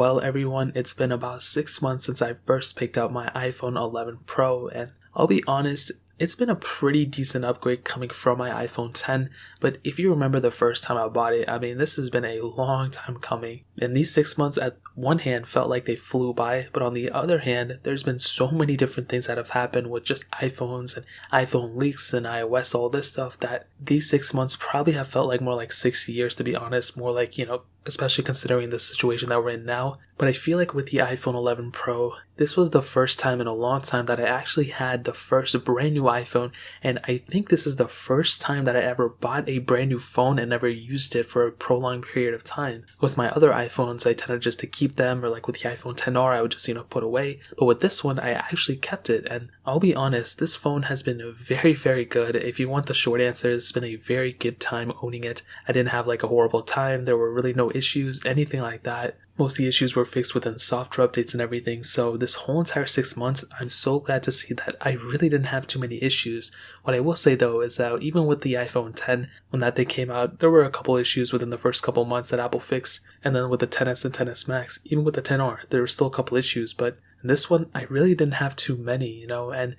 Well, everyone, it's been about 6 months since I first picked up my iPhone 11 Pro, and I'll be honest, it's been a pretty decent upgrade coming from my iPhone 10, but if you remember the first time I bought it, this has been a long time coming. And these 6 months at one hand felt like they flew by, but on the other hand, there's been so many different things that have happened with just iPhones and iPhone leaks and iOS, all this stuff, that these 6 months probably have felt like more like 6 years, to be honest, more like, especially considering the situation that we're in now. But I feel like with the iPhone 11 Pro, this was the first time in a long time that I actually had the first brand new iPhone, and I think this is the first time that I ever bought a brand new phone and never used it for a prolonged period of time. With my other iPhones, I tended just to keep them, or like with the iPhone XR, I would just, put away. But with this one, I actually kept it, and I'll be honest, this phone has been very, very good. If you want the short answer, it's been a very good time owning it. I didn't have like a horrible time. There were really no issues, anything like that. Most of the issues were fixed within software updates and everything, so this whole entire 6 months, I'm so glad to see that I really didn't have too many issues. What I will say though is that even with the iPhone 10, when that thing came out, there were a couple issues within the first couple months that Apple fixed, and then with the XS and XS Max, even with the XR, there were still a couple issues, but this one, I really didn't have too many, and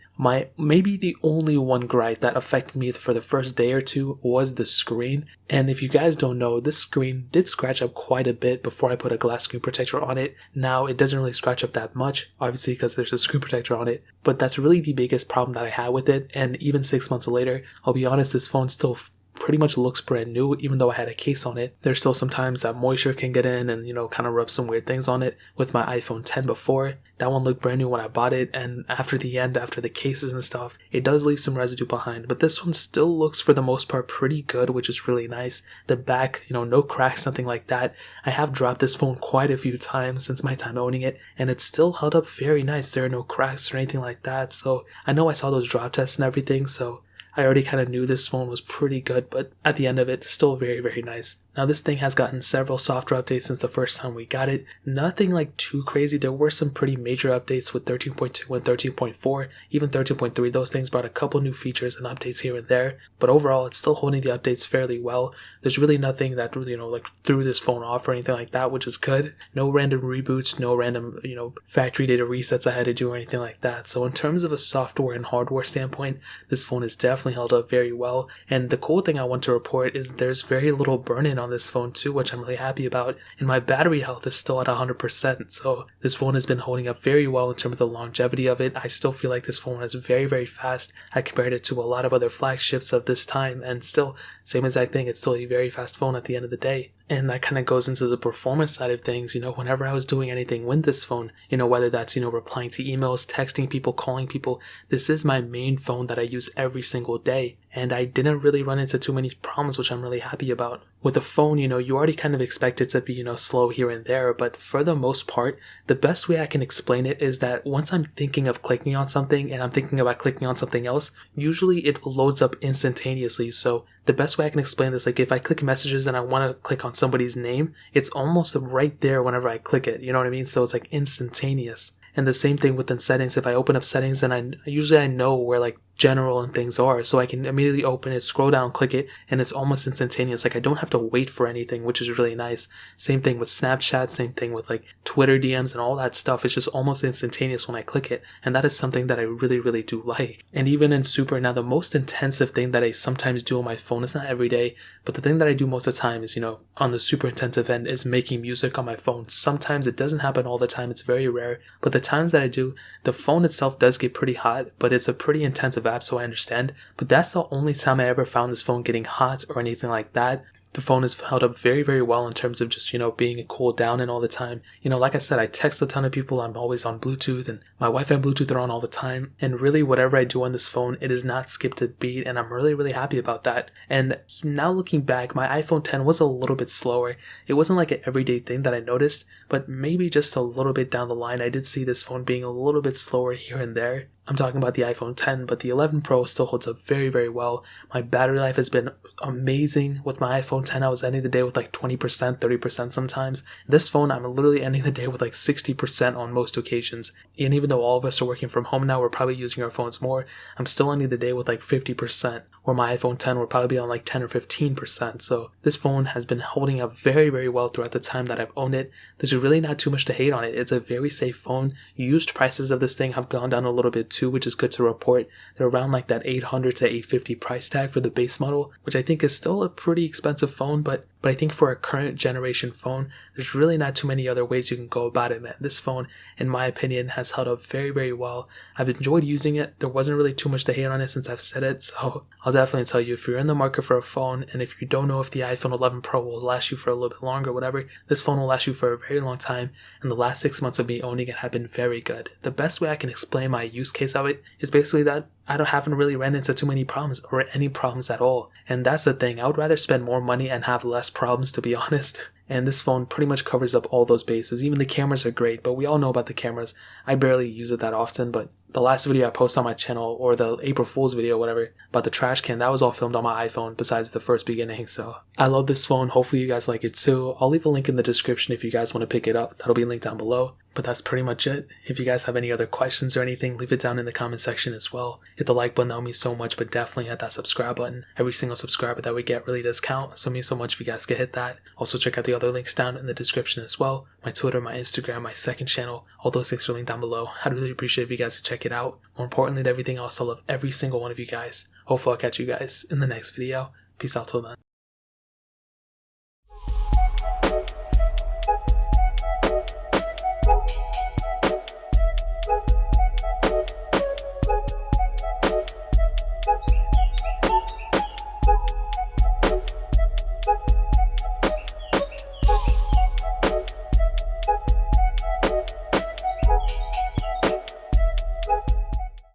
maybe the only one gripe that affected me for the first day or two was the screen. And if you guys don't know, this screen did scratch up quite a bit before I put a glass screen protector on it. Now, it doesn't really scratch up that much, obviously because there's a screen protector on it, but that's really the biggest problem that I had with it. And even 6 months later, I'll be honest, this phone still pretty much looks brand new, even though I had a case on it. There's still sometimes that moisture can get in and, kind of rub some weird things on it. With my iPhone 10 before, that one looked brand new when I bought it, and after the cases and stuff, it does leave some residue behind, but this one still looks for the most part pretty good, which is really nice. The back, no cracks, nothing like that. I have dropped this phone quite a few times since my time owning it, and it's still held up very nice. There are no cracks or anything like that, so I know I saw those drop tests and everything, so I already kind of knew this phone was pretty good, but at the end of it, still very, very nice. Now, this thing has gotten several software updates since the first time we got it. Nothing like too crazy. There were some pretty major updates with 13.2 and 13.4. Even 13.3, those things brought a couple new features and updates here and there. But overall, it's still holding the updates fairly well. There's really nothing that really, threw this phone off or anything like that, which is good. No random reboots, no random, factory data resets I had to do or anything like that. So in terms of a software and hardware standpoint, this phone is definitely held up very well. And the cool thing I want to report is there's very little burn-in on this phone too, which I'm really happy about, and my battery health is still at 100%, so this phone has been holding up very well in terms of the longevity of it. I still feel like this phone is very, very fast. I compared it to a lot of other flagships of this time, and still, same exact thing, it's still a very fast phone at the end of the day. And that kind of goes into the performance side of things. Whenever I was doing anything with this phone, whether that's, replying to emails, texting people, calling people, this is my main phone that I use every single day. And I didn't really run into too many problems, which I'm really happy about. With the phone, you already kind of expect it to be, slow here and there, but for the most part, the best way I can explain it is that once I'm thinking of clicking on something and I'm thinking about clicking on something else, usually it loads up instantaneously. So the best way I can explain this, like if I click messages and I want to click on somebody's name, it's almost right there whenever I click it, you know what I mean? So it's like instantaneous. And the same thing within settings. If I open up settings, then I know where like general and things are, so I can immediately open it, scroll down, click it, and it's almost instantaneous. Like I don't have to wait for anything, which is really nice. Same thing with Snapchat, same thing with like Twitter DMs and all that stuff. It's just almost instantaneous when I click it, and that is something that I really, really do like. And even in Super, now the most intensive thing that I sometimes do on my phone, is not every day, but the thing that I do most of the time is, on the super intensive end, is making music on my phone. Sometimes it doesn't happen all the time, it's very rare, but the times that I do, the phone itself does get pretty hot, but it's a pretty intensive app, so I understand. But that's the only time I ever found this phone getting hot or anything like that. The phone is held up very, very well in terms of just, being cooled down and all the time. Like I said, I text a ton of people. I'm always on Bluetooth, and my Wi-Fi and Bluetooth are on all the time. And really, whatever I do on this phone, it is not skipped a beat, and I'm really, really happy about that. And now looking back, my iPhone 10 was a little bit slower. It wasn't like an everyday thing that I noticed, but maybe just a little bit down the line, I did see this phone being a little bit slower here and there. I'm talking about the iPhone 10, but the 11 Pro still holds up very, very well. My battery life has been amazing. With my iPhone 10, I was ending the day with like 20%, 30% sometimes. This phone, I'm literally ending the day with like 60% on most occasions. And even though all of us are working from home now, we're probably using our phones more, I'm still ending the day with like 50%, where my iPhone 10 would probably be on like 10 or 15%. So this phone has been holding up very, very well throughout the time that I've owned it. There's really not too much to hate on it. It's a very safe phone. Used prices of this thing have gone down a little bit too, which is good to report. They're around like that 800 to 850 price tag for the base model, which I think is still a pretty expensive phone, but I think for a current generation phone, there's really not too many other ways you can go about it, man. This phone, in my opinion, has held up very, very well. I've enjoyed using it. There wasn't really too much to hate on it since I've said it, so I'll definitely tell you, if you're in the market for a phone, and if you don't know if the iPhone 11 Pro will last you for a little bit longer, whatever, this phone will last you for a very long time, and the last 6 months of me owning it have been very good. The best way I can explain my use case of it is basically that I haven't really ran into too many problems or any problems at all. And that's the thing. I would rather spend more money and have less problems, to be honest. And this phone pretty much covers up all those bases. Even the cameras are great, but we all know about the cameras. I barely use it that often, but the last video I posted on my channel, or the April Fool's video, whatever, about the trash can, that was all filmed on my iPhone besides the first beginning. So I love this phone. Hopefully you guys like it too. I'll leave a link in the description if you guys want to pick it up. That'll be linked down below. But that's pretty much it. If you guys have any other questions or anything, leave it down in the comment section as well. Hit the like button, that would mean so much, but definitely hit that subscribe button. Every single subscriber that we get really does count, so it means so much if you guys could hit that. Also check out the other links down in the description as well. My Twitter, my Instagram, my second channel, all those links are linked down below. I'd really appreciate if you guys could check it out. More importantly than everything else, I love every single one of you guys. Hopefully I'll catch you guys in the next video. Peace out till then.